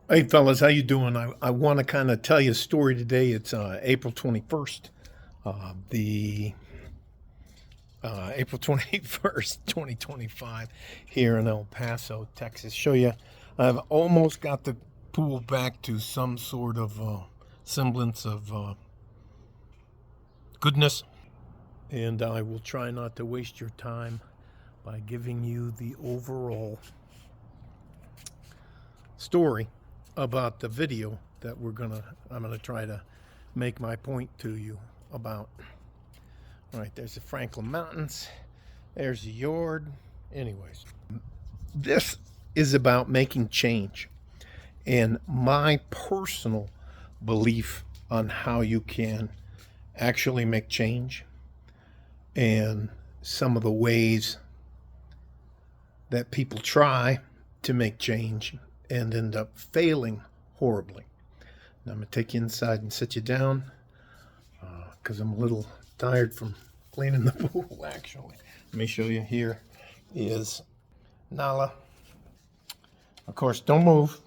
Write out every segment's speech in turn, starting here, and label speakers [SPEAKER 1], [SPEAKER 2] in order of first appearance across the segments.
[SPEAKER 1] Hey fellas, how you doing? I want to kind of tell you a story today. It's April 21st, the April 21st, 2025, here in El Paso, Texas. Show you, I've almost got the pool back to some sort of semblance of goodness, and I will try not to waste your time by giving you the overall story about the video that I'm gonna try to make my point to you about. All right, there's the Franklin Mountains, there's the yard. Anyways, this is about making change and my personal belief on how you can actually make change and some of the ways that people try to make change and end up failing horribly. Now, I'm going to take you inside and sit you down because I'm a little tired from cleaning the pool, actually. Let me show you. Here is Nala. Of course, don't move.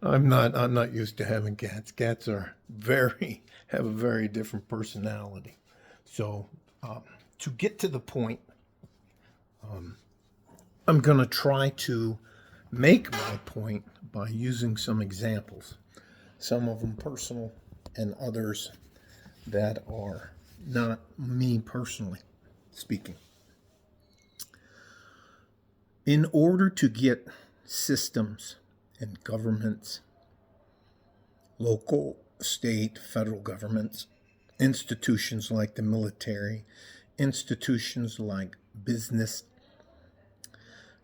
[SPEAKER 1] I'm not used to having cats. Cats have a very different personality. So, to get to the point, I'm going to try to make my point by using some examples, some of them personal and others that are not me personally speaking. In order to get systems and governments, local, state, federal governments, institutions like the military, institutions like business,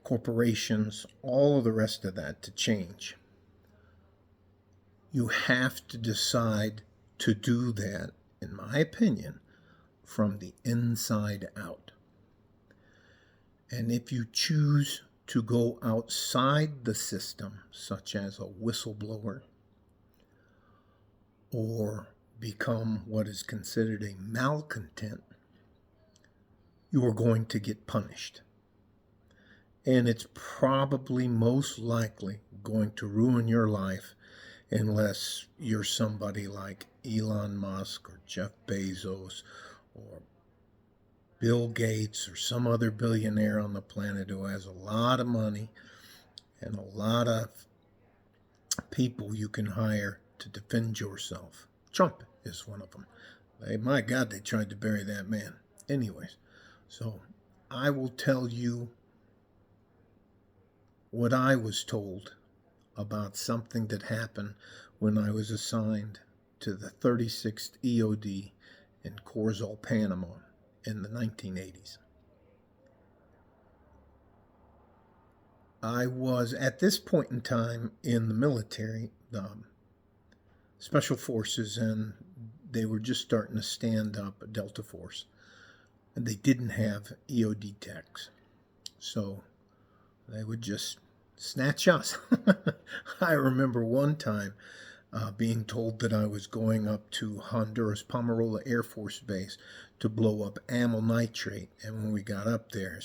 [SPEAKER 1] corporations, all of the rest of that to change, you have to decide to do that, in my opinion, from the inside out. And if you choose to go outside the system, such as a whistleblower, or become what is considered a malcontent, you are going to get punished. And it's probably most likely going to ruin your life unless you're somebody like Elon Musk or Jeff Bezos or Bill Gates or some other billionaire on the planet who has a lot of money and a lot of people you can hire to defend yourself. Trump is one of them. My God, they tried to bury that man. Anyways, so I will tell you what I was told about something that happened when I was assigned to the 36th EOD in Corzo, Panama in the 1980s. I was at this point in time in the military, special forces, and they were just starting to stand up a Delta Force, and they didn't have EOD techs, so they would just snatch us. I remember one time being told that I was going up to Honduras Pomarola Air Force Base to blow up amyl nitrate. And when we got up there,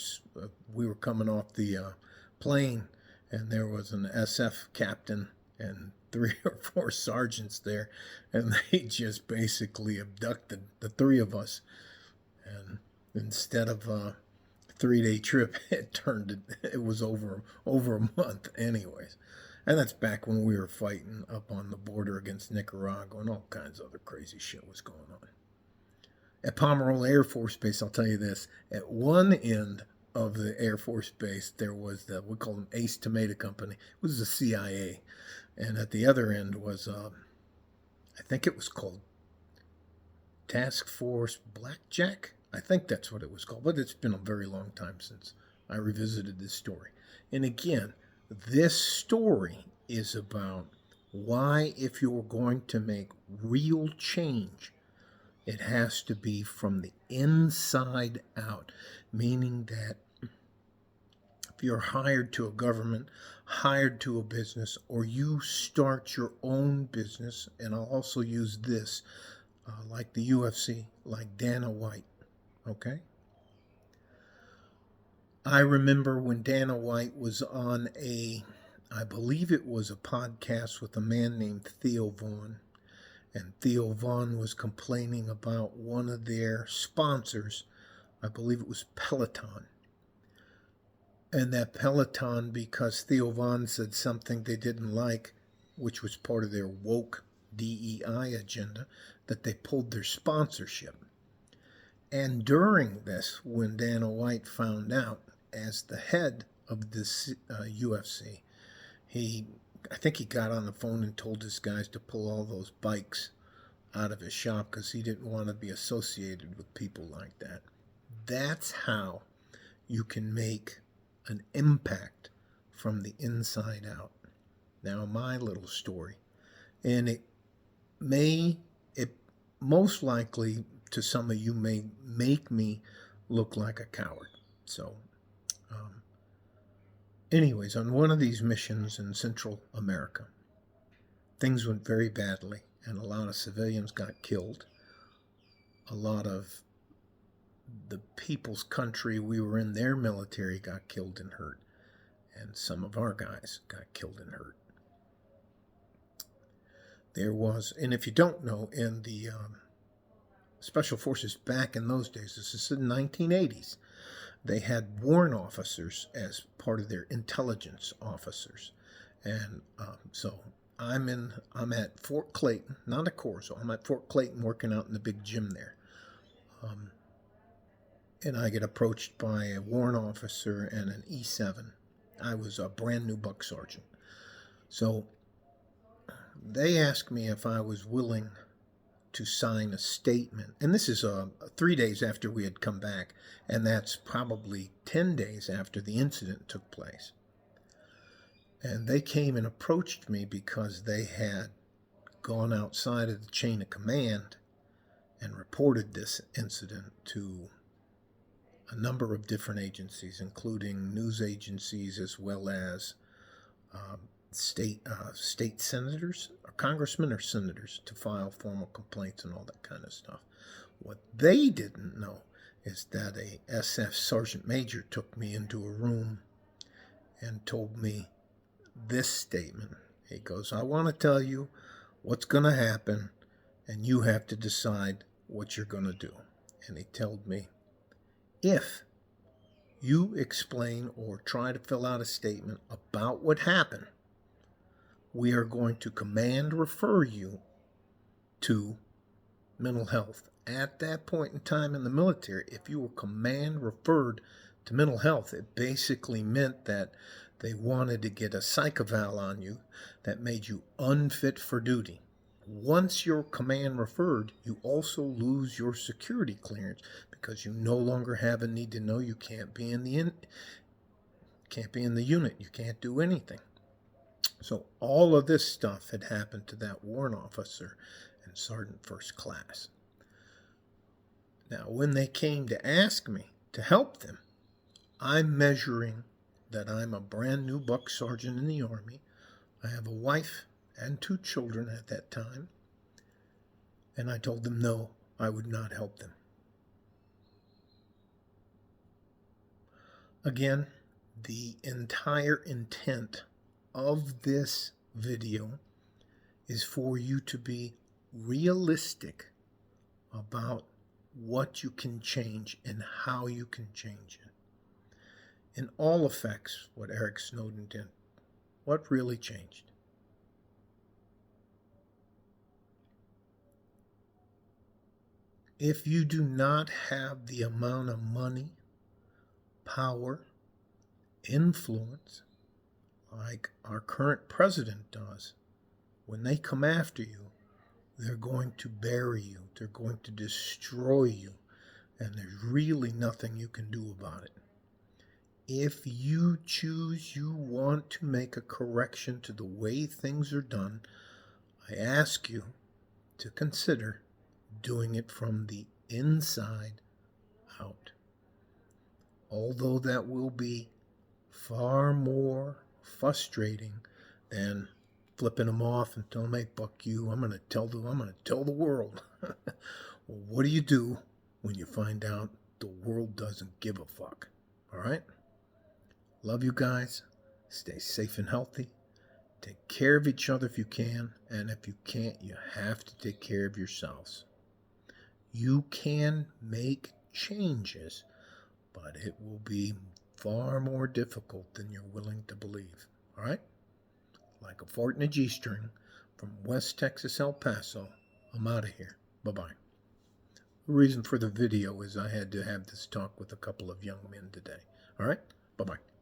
[SPEAKER 1] we were coming off the plane, and there was an SF captain and 3 or 4 sergeants there, and they just basically abducted the 3 of us. And instead of a 3-day trip, it was over a month anyways. And that's back when we were fighting up on the border against Nicaragua, and all kinds of other crazy shit was going on. At Pomarola Air Force Base, I'll tell you this, at one end of the Air Force Base, there was we call them Ace Tomato Company. It was the CIA. And at the other end was, I think it was called Task Force Blackjack. I think that's what it was called, but it's been a very long time since I revisited this story. And again, this story is about why, if you're going to make real change, it has to be from the inside out, meaning that if you're hired to a government, hired to a business, or you start your own business, and I'll also use this, like the UFC, like Dana White, okay? I remember when Dana White was on a I believe it was a podcast with a man named Theo Vaughn. And Theo Vaughn was complaining about one of their sponsors. I believe it was Peloton. And that Peloton, because Theo Vaughn said something they didn't like, which was part of their woke DEI agenda, that they pulled their sponsorship. And during this, when Dana White found out, as the head of this UFC, I think he got on the phone and told his guys to pull all those bikes out of his shop because he didn't want to be associated with people like that. That's how you can make an impact from the inside out. Now, my little story, and it most likely to some of you may make me look like a coward. So, anyways, on one of these missions in Central America, things went very badly, and a lot of civilians got killed. A lot of the people's country we were in, their military got killed and hurt, and some of our guys got killed and hurt. There was, and if you don't know, in the Special Forces back in those days, this is the 1980s, they had warrant officers as part of their intelligence officers. And so I'm at Fort Clayton, not a Corps, so I'm at Fort Clayton working out in the big gym there. And I get approached by a warrant officer and an E7. I was a brand new buck sergeant. So they asked me if I was willing to sign a statement. And this is 3 days after we had come back, and that's probably 10 days after the incident took place. And they came and approached me because they had gone outside of the chain of command and reported this incident to a number of different agencies, including news agencies as well as state senators, or congressmen or senators, to file formal complaints and all that kind of stuff. What they didn't know is that a SF sergeant major took me into a room and told me this statement. He goes, "I want to tell you what's going to happen, and you have to decide what you're going to do." And he told me, if you explain or try to fill out a statement about what happened, we are going to command refer you to mental health. At that point in time in the military, if you were command referred to mental health, it basically meant that they wanted to get a psych eval on you that made you unfit for duty. Once you're command referred, you also lose your security clearance because you no longer have a need to know. You can't be in the unit. You can't do anything. So all of this stuff had happened to that warrant officer and sergeant first class. Now, when they came to ask me to help them, I'm measuring that I'm a brand new buck sergeant in the Army. I have a wife and 2 children at that time. And I told them no, I would not help them. Again, the entire intent of this video is for you to be realistic about what you can change and how you can change it. In all effects, what Eric Snowden did, what really changed? If you do not have the amount of money, power, influence, like our current president does, when they come after you, they're going to bury you. They're going to destroy you. And there's really nothing you can do about it. If you choose you want to make a correction to the way things are done, I ask you to consider doing it from the inside out. Although that will be far more frustrating than flipping them off and telling them, "Hey, fuck you, I'm going to tell the world." Well, what do you do when you find out the world doesn't give a fuck? All right? Love you guys. Stay safe and healthy. Take care of each other if you can, and if you can't, you have to take care of yourselves. You can make changes, but it will be far more difficult than you're willing to believe. All right? Like a fart in a G-string from West Texas, El Paso, I'm out of here. Bye-bye. The reason for the video is I had to have this talk with a couple of young men today. All right? Bye-bye.